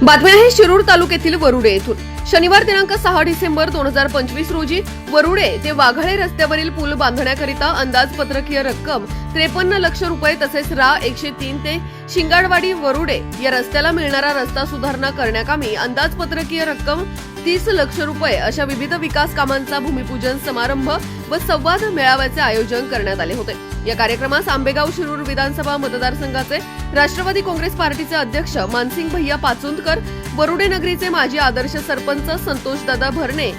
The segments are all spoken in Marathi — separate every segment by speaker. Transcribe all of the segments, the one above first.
Speaker 1: बातमी आहे शिरूर तालुक्यातील वरुडे येथून। शनिवार दिनांक 6 डिसेंबर 2025 रोजी वरुडे ते वाघाळे रस्त्यावरील पूल बांधण्याकरिता अंदाजपत्रकीय रक्कम 53 लाख रुपये तसेच रा 103 ते शिंगाडवाडी वरुडे या रस्त्याला मिळणारा रस्ता सुधारणा करण्याकामी अंदाजपत्रकीय रक्कम 30 लाख रुपये अशा विविध विकास कामांचा भूमिपूजन समारंभ व संवाद मेळाव्याचे आयोजन करण्यात आले होते। या कार्यक्रमास आंबेगाव शिरूर विधानसभा मतदारसंघाचे राष्ट्रवादी काँग्रेस पार्टीचे अध्यक्ष मानसिंग भैया पाचुंदकर, वरुडे नगरीचे माजी आदर्श सरपंच संतोषदादा भरणे,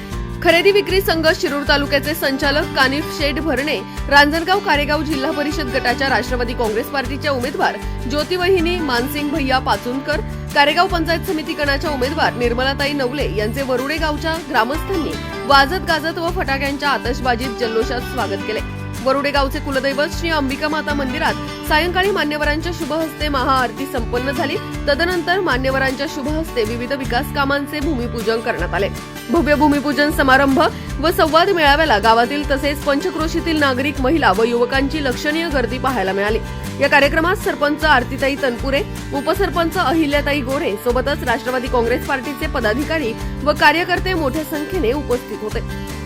Speaker 1: खरेदी विक्री संघ शिरूर तालुक्याचे संचालक कानिफ शेठ भरणे, रांजणगाव कारेगाव जिल्हा परिषद गटाच्या राष्ट्रवादी काँग्रेस पार्टीच्या उमेदवार ज्योतिवहिनी मानसिंग भैया पाचुंदकर, कारेगाव पंचायत समिती गणाच्या उमेदवार निर्मलाताई नवले यांचे वरुडे गावच्या ग्रामस्थांनी वाजत गाजत व फटाक्यांच्या आतषबाजीत जल्लोषात स्वागत केले। वरुडे गावचे कुलदैवत श्री अंबिका माता मंदिरात सायंकाळी मान्यवरांच्या शुभ हस्ते महाआरती संपन्न झाली। तदनंतर मान्यवरांच्या शुभ हस्ते विविध विकास कामांचे भूमिपूजन करण्यात आले। भव्य भूमिपूजन समारंभ व संवाद मेळाव्याला गावातील तसेच पंचक्रोशीतील नागरिक, महिला व युवकांची लक्षणीय गर्दी पाहायला मिळाली। या कार्यक्रमात सरपंच आरतीताई तनपुरे, उपसरपंच अहिल्याताई गोरे सोबतच राष्ट्रवादी काँग्रेस पार्टीचे पदाधिकारी व कार्यकर्ते मोठ्या संख्येने उपस्थित होते।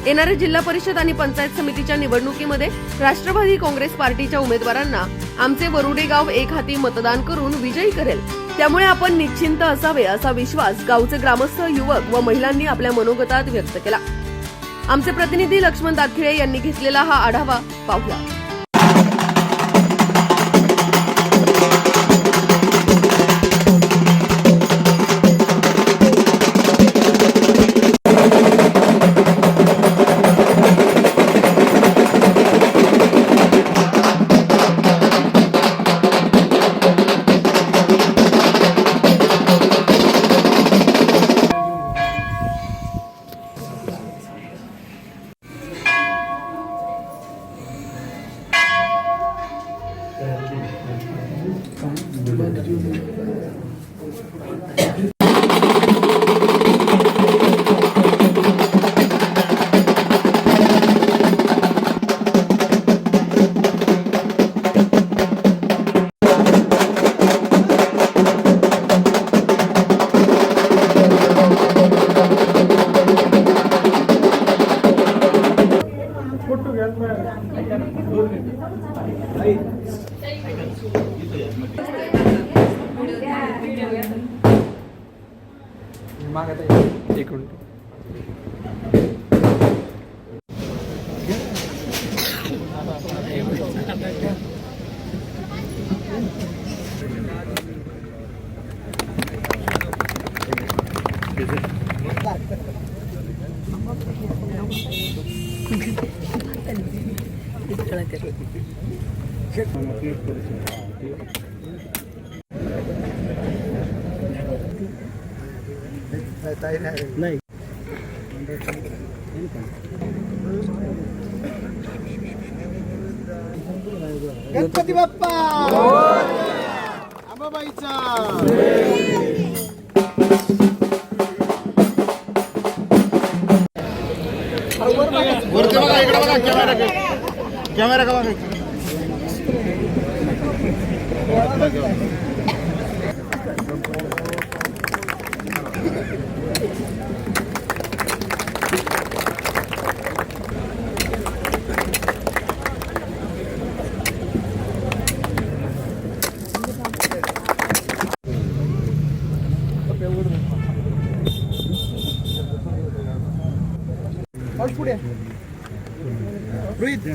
Speaker 1: येणाऱ्या जिल्हा परिषद आणि पंचायत समितीच्या निवडणुकीमध्ये राष्ट्रवादी काँग्रेस पार्टीच्या उमेदवारांना आमचे वरुडे गाव एक हाती मतदान करून विजयी करेल, त्यामुळे आपण निश्चिंत असावे असा विश्वास गावचे ग्रामस्थ, युवक व महिलांनी आपल्या मनोगतात व्यक्त केला। आमचे प्रतिनिधी लक्ष्मण दातखिळे यांनी घेतलेला हा आढावा पाहूया।
Speaker 2: एक मिनिट नाही
Speaker 3: गणपती बाप्पा अंबाबाईचा कॅमेरा का बघा पुढे रोहित